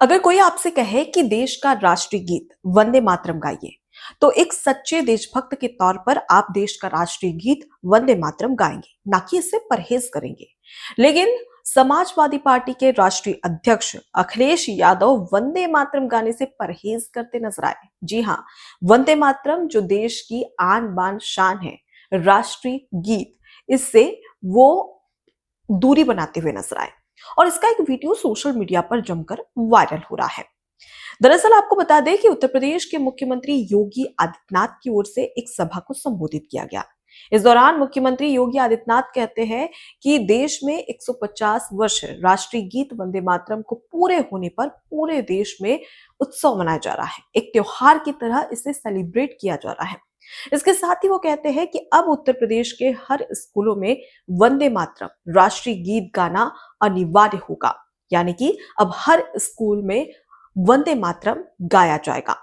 अगर कोई आपसे कहे कि देश का राष्ट्रीय गीत वंदे मातरम गाइए, तो एक सच्चे देशभक्त के तौर पर आप देश का राष्ट्रीय गीत वंदे मातरम गाएंगे, ना कि इससे परहेज करेंगे। लेकिन समाजवादी पार्टी के राष्ट्रीय अध्यक्ष अखिलेश यादव वंदे मातरम गाने से परहेज करते नजर आए। जी हाँ, वंदे मातरम जो देश की आन बान शान है, राष्ट्रीय गीत, इससे वो दूरी बनाते हुए नजर आए। और इसका एक वीडियो सोशल मीडिया पर जमकर वायरल हो रहा है। दरअसल आपको बता दें कि उत्तर प्रदेश के मुख्यमंत्री योगी आदित्यनाथ की ओर से एक सभा को संबोधित किया गया। इस दौरान मुख्यमंत्री योगी आदित्यनाथ कहते हैं कि देश में 150 वर्ष राष्ट्रीय गीत वंदे मातरम को पूरे होने पर पूरे देश में उत्सव मनाया जा रहा है, एक त्योहार की तरह इसे सेलिब्रेट किया जा रहा है। इसके साथ ही वो कहते हैं कि अब उत्तर प्रदेश के हर स्कूलों में वंदे मातरम राष्ट्रीय गीत गाना अनिवार्य होगा, यानी कि अब हर स्कूल में वंदे मातरम गाया जाएगा।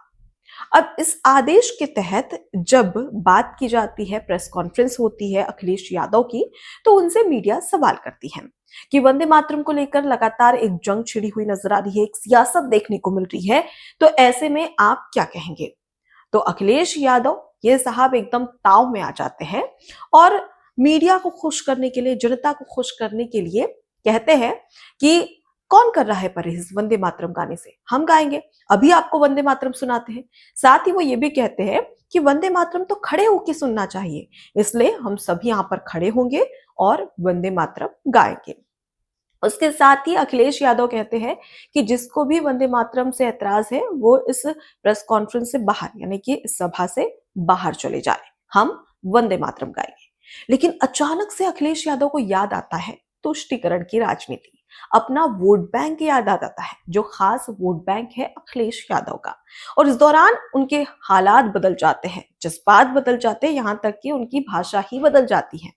अब इस आदेश के तहत जब बात की जाती है, प्रेस कॉन्फ्रेंस होती है अखिलेश यादव की, तो उनसे मीडिया सवाल करती है कि वंदे मातरम को लेकर लगातार एक जंग छिड़ी हुई नजर आ रही है, एक सियासत देखने को मिल रही है, तो ऐसे में आप क्या कहेंगे। तो अखिलेश यादव ये साहब एकदम ताव में आ जाते हैं और मीडिया को खुश करने के लिए, जनता को खुश करने के लिए कहते हैं कि कौन कर रहा है परहेज वंदे मातरम गाने से, हम गाएंगे, अभी आपको वंदे मातरम सुनाते हैं। साथ ही वो ये भी कहते हैं कि वंदे मातरम तो खड़े होकर सुनना चाहिए, इसलिए हम सभी यहाँ पर खड़े होंगे और वंदे मातरम गाएंगे। उसके साथ ही अखिलेश यादव कहते हैं कि जिसको भी वंदे मातरम से ऐतराज है वो इस प्रेस कॉन्फ्रेंस से बाहर, यानी कि इस सभा से बाहर चले जाए, हम वंदे मातरम गाएंगे। लेकिन अचानक से अखिलेश यादव को याद आता है तुष्टीकरण की राजनीति, अपना वोट बैंक याद आ जाता है, जो खास वोट बैंक है अखिलेश यादव का। और इस दौरान उनके हालात बदल जाते हैं, जज्बात बदल जाते हैं, यहां तक कि उनकी भाषा ही बदल जाती है,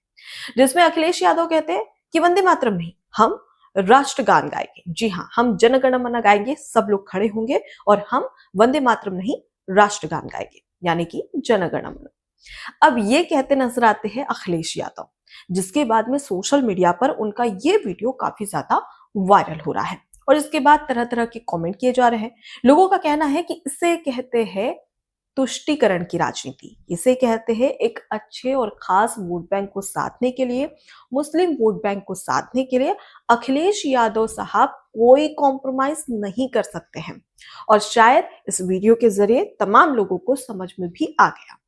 जिसमें अखिलेश यादव कहते हैं कि वंदे मातरम नहीं, हम राष्ट्रगान गाएंगे। जी हाँ, हम जनगण मन गाएंगे, सब लोग खड़े होंगे और हम वंदे मातरम नहीं राष्ट्रगान गाएंगे, यानी कि जनगण मन। अब ये कहते नजर आते हैं अखिलेश यादव, जिसके बाद में सोशल मीडिया पर उनका ये वीडियो काफी ज्यादा वायरल हो रहा है और इसके बाद तरह तरह के कमेंट किए जा रहे हैं। लोगों का कहना है कि इसे कहते हैं तुष्टीकरण की राजनीति, इसे कहते हैं एक अच्छे और खास वोट बैंक को साधने के लिए, मुस्लिम वोट बैंक को साधने के लिए अखिलेश यादव साहब कोई कॉम्प्रोमाइज नहीं कर सकते हैं। और शायद इस वीडियो के जरिए तमाम लोगों को समझ में भी आ गया।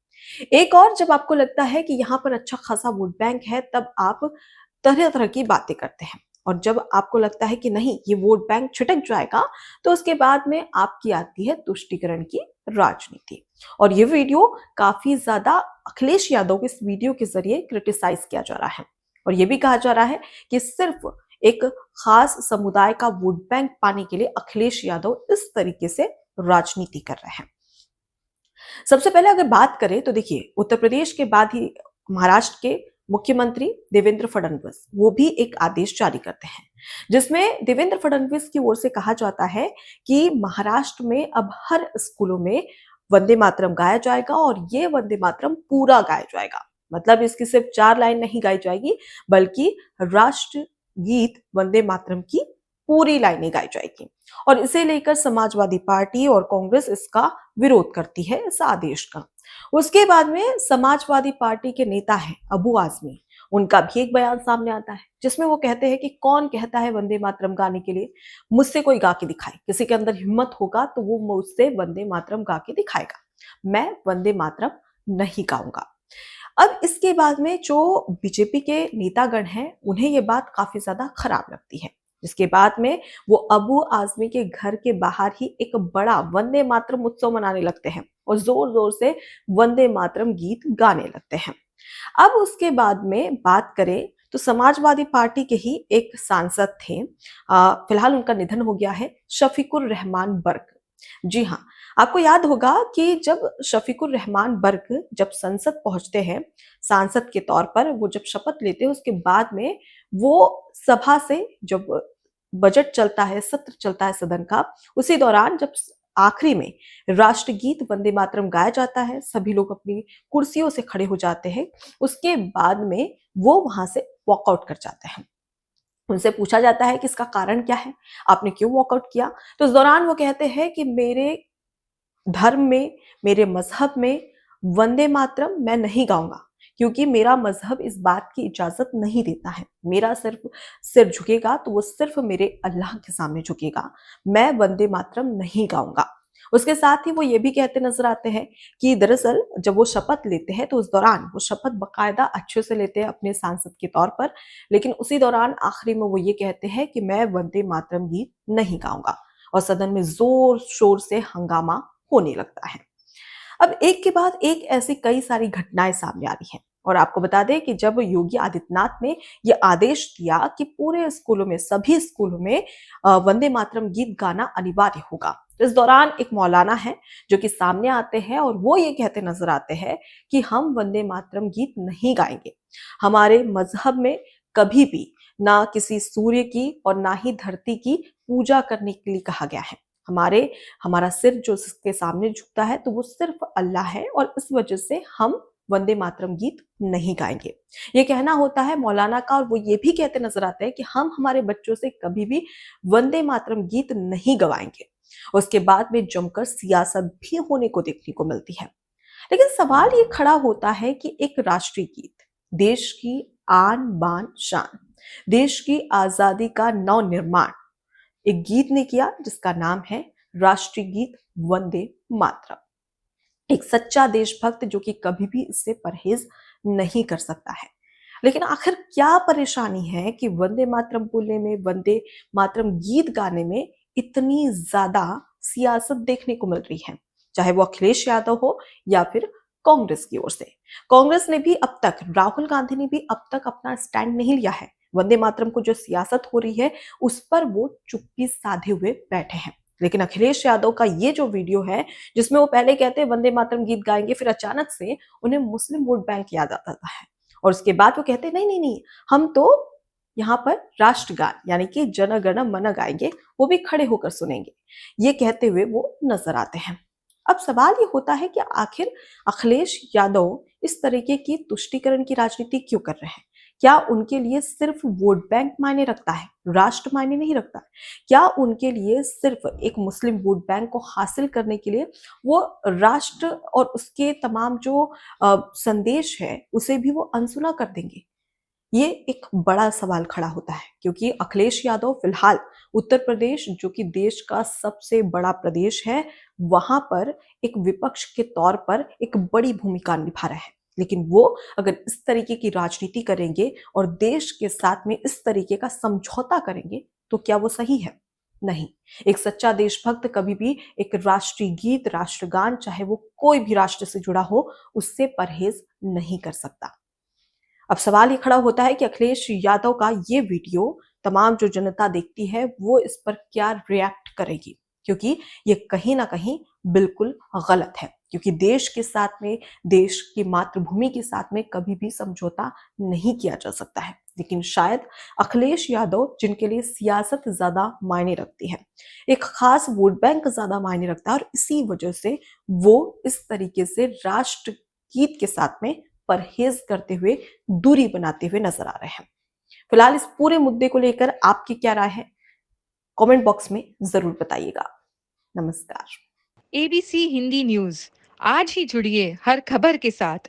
एक और, जब आपको लगता है कि यहाँ पर अच्छा खासा वोट बैंक है, तब आप तरह तरह की बातें करते हैं, और जब आपको लगता है कि नहीं ये वोट बैंक छिटक जाएगा, तो उसके बाद में आपकी आती है तुष्टीकरण की राजनीति। और ये वीडियो काफी ज्यादा अखिलेश यादव के इस वीडियो के जरिए क्रिटिसाइज किया जा रहा है और ये भी कहा जा रहा है कि सिर्फ एक खास समुदाय का वोट बैंक पाने के लिए अखिलेश यादव इस तरीके से राजनीति कर रहे हैं। सबसे पहले अगर बात करें तो देखिए, उत्तर प्रदेश के बाद ही महाराष्ट्र के मुख्यमंत्री देवेंद्र फडणवीस वो भी एक आदेश जारी करते हैं, जिसमें देवेंद्र फडणवीस की ओर से कहा जाता है कि महाराष्ट्र में अब हर स्कूलों में वंदे मातरम गाया जाएगा और ये वंदे मातरम पूरा गाया जाएगा। मतलब इसकी सिर्फ 4 लाइन नहीं गाई जाएगी, बल्कि राष्ट्र गीत वंदे मातरम की पूरी लाइनें गाई जाएगी। और इसे लेकर समाजवादी पार्टी और कांग्रेस इसका विरोध करती है, इस आदेश का। उसके बाद में समाजवादी पार्टी के नेता हैं अबू आजमी, उनका भी एक बयान सामने आता है, जिसमें वो कहते हैं कि कौन कहता है वंदे मातरम गाने के लिए, मुझसे कोई गा के दिखाए, किसी के अंदर हिम्मत होगा तो वो मुझसे वंदे मातरम गा के दिखाएगा, मैं वंदे मातरम नहीं गाऊंगा। अब इसके बाद में जो बीजेपी के नेतागण हैं, उन्हें ये बात काफी ज्यादा खराब लगती है, जिसके बाद में वो अबू आजमी के घर के बाहर ही एक बड़ा वंदे मातरम उत्सव मनाने लगते हैं और जोर जोर से वंदे मातरम गीत गाने लगते हैं। अब उसके बाद में बात करें तो समाजवादी पार्टी के ही एक सांसद थे, फिलहाल उनका निधन हो गया है, शफीकुर रहमान बर्क। जी हाँ, आपको याद होगा कि जब शफीकुर रहमान बर्क जब संसद पहुंचते हैं सांसद के तौर पर, वो जब शपथ लेते हैं, उसके बाद में वो सभा से जब बजट चलता है, सत्र चलता है सदन का, उसी दौरान जब आखिरी में राष्ट्रगीत वंदे मातरम गाया जाता है, सभी लोग अपनी कुर्सियों से खड़े हो जाते हैं, उसके बाद में वो वहां से वॉकआउट कर जाते हैं। उनसे पूछा जाता है कि इसका कारण क्या है? आपने क्यों वॉकआउट किया? तो इस दौरान वो कहते हैं कि मेरे धर्म में, मेरे मज़हब में वंदे मातरम मैं नहीं गाऊँगा, क्योंकि मेरा मज़हब इस बात की इजाज़त नहीं देता है। मेरा सिर्फ़ सिर झुकेगा तो वो सिर्फ़ मेरे अल्लाह के सामने झुकेगा। मैं वंदे मातरम नहीं गाऊँगा। उसके साथ ही वो ये भी कहते नज़र आते हैं कि दरअसल जब वो शपथ लेते हैं तो उस दौरान वो शपथ बाकायदा अच्छे से लेते हैं अपने सांसद के तौर पर, लेकिन उसी दौरान आखिरी में वो ये कहते हैं कि मैं वंदे मातरम गीत नहीं गाऊँगा और सदन में ज़ोर-शोर से हंगामा होने लगता है। अब एक के बाद एक ऐसी कई सारी घटनाएं सामने आ रही हैं और आपको बता दें कि जब योगी आदित्यनाथ ने ये आदेश दिया कि पूरे स्कूलों में, सभी स्कूलों में वंदे मातरम गीत गाना अनिवार्य होगा, तो इस दौरान एक मौलाना है जो कि सामने आते हैं और वो ये कहते नजर आते हैं कि हम वंदे मातरम गीत नहीं गाएंगे। हमारे मजहब में कभी भी ना किसी सूर्य की और ना ही धरती की पूजा करने के लिए कहा गया है। हमारा सिर जो उसके सामने झुकता है तो वो सिर्फ अल्लाह है और इस वजह से हम वंदे मातरम गीत नहीं गाएंगे। ये कहना होता है मौलाना का और वो ये भी कहते नजर आते हैं कि हम हमारे बच्चों से कभी भी वंदे मातरम गीत नहीं गवाएंगे। उसके बाद में जमकर सियासत भी होने को देखने को मिलती है। लेकिन सवाल ये खड़ा होता है कि एक राष्ट्रीय गीत, देश की आन बान शान, देश की आजादी का नव निर्माण एक गीत ने किया जिसका नाम है राष्ट्रीय गीत वंदे मातरम। एक सच्चा देशभक्त जो कि कभी भी इससे परहेज नहीं कर सकता है। लेकिन आखिर क्या परेशानी है कि वंदे मातरम बोलने में, वंदे मातरम गीत गाने में इतनी ज्यादा सियासत देखने को मिल रही है, चाहे वो अखिलेश यादव हो या फिर कांग्रेस की ओर से। कांग्रेस ने भी अब तक, राहुल गांधी ने भी अब तक अपना स्टैंड नहीं लिया है। वंदे मातरम को जो सियासत हो रही है उस पर वो चुप्पी साधे हुए बैठे हैं। लेकिन अखिलेश यादव का ये जो वीडियो है जिसमें वो पहले कहते हैं वंदे मातरम गीत गाएंगे, फिर अचानक से उन्हें मुस्लिम वोट बैंक याद आता है और उसके बाद वो कहते हैं नहीं नहीं नहीं, हम तो यहाँ पर राष्ट्रगान यानी कि जन गण मन गाएंगे, वो भी खड़े होकर सुनेंगे, ये कहते हुए वो नजर आते हैं। अब सवाल ये होता है कि आखिर अखिलेश यादव इस तरीके की तुष्टीकरण की राजनीति क्यों कर रहे हैं? क्या उनके लिए सिर्फ वोट बैंक मायने रखता है, राष्ट्र मायने नहीं रखता? क्या उनके लिए सिर्फ एक मुस्लिम वोट बैंक को हासिल करने के लिए वो राष्ट्र और उसके तमाम जो संदेश है उसे भी वो अनसुना कर देंगे? ये एक बड़ा सवाल खड़ा होता है क्योंकि अखिलेश यादव फिलहाल उत्तर प्रदेश जो कि देश का सबसे बड़ा प्रदेश है, वहां पर एक विपक्ष के तौर पर एक बड़ी भूमिका निभा रहे हैं। लेकिन वो अगर इस तरीके की राजनीति करेंगे और देश के साथ में इस तरीके का समझौता करेंगे तो क्या वो सही है? नहीं। एक सच्चा देशभक्त कभी भी एक राष्ट्रीय गीत, राष्ट्रगान, चाहे वो कोई भी राष्ट्र से जुड़ा हो, उससे परहेज नहीं कर सकता। अब सवाल ये खड़ा होता है कि अखिलेश यादव का ये वीडियो तमाम जो जनता देखती है वो इस पर क्या रिएक्ट करेगी, क्योंकि ये कहीं ना कहीं बिल्कुल गलत है। क्योंकि देश के साथ में, देश की मातृभूमि के साथ में कभी भी समझौता नहीं किया जा सकता है। लेकिन शायद अखिलेश यादव जिनके लिए सियासत ज्यादा मायने रखती है, एक खास वोट बैंक ज्यादा मायने रखता है और इसी वजह से वो इस तरीके से राष्ट्र गीत के साथ में परहेज करते हुए, दूरी बनाते हुए नजर आ रहे हैं। फिलहाल इस पूरे मुद्दे को लेकर आपकी क्या राय है? कमेंट बॉक्स में जरूर बताइएगा। नमस्कार। एबीसी हिंदी न्यूज आज ही जुड़िए हर खबर के साथ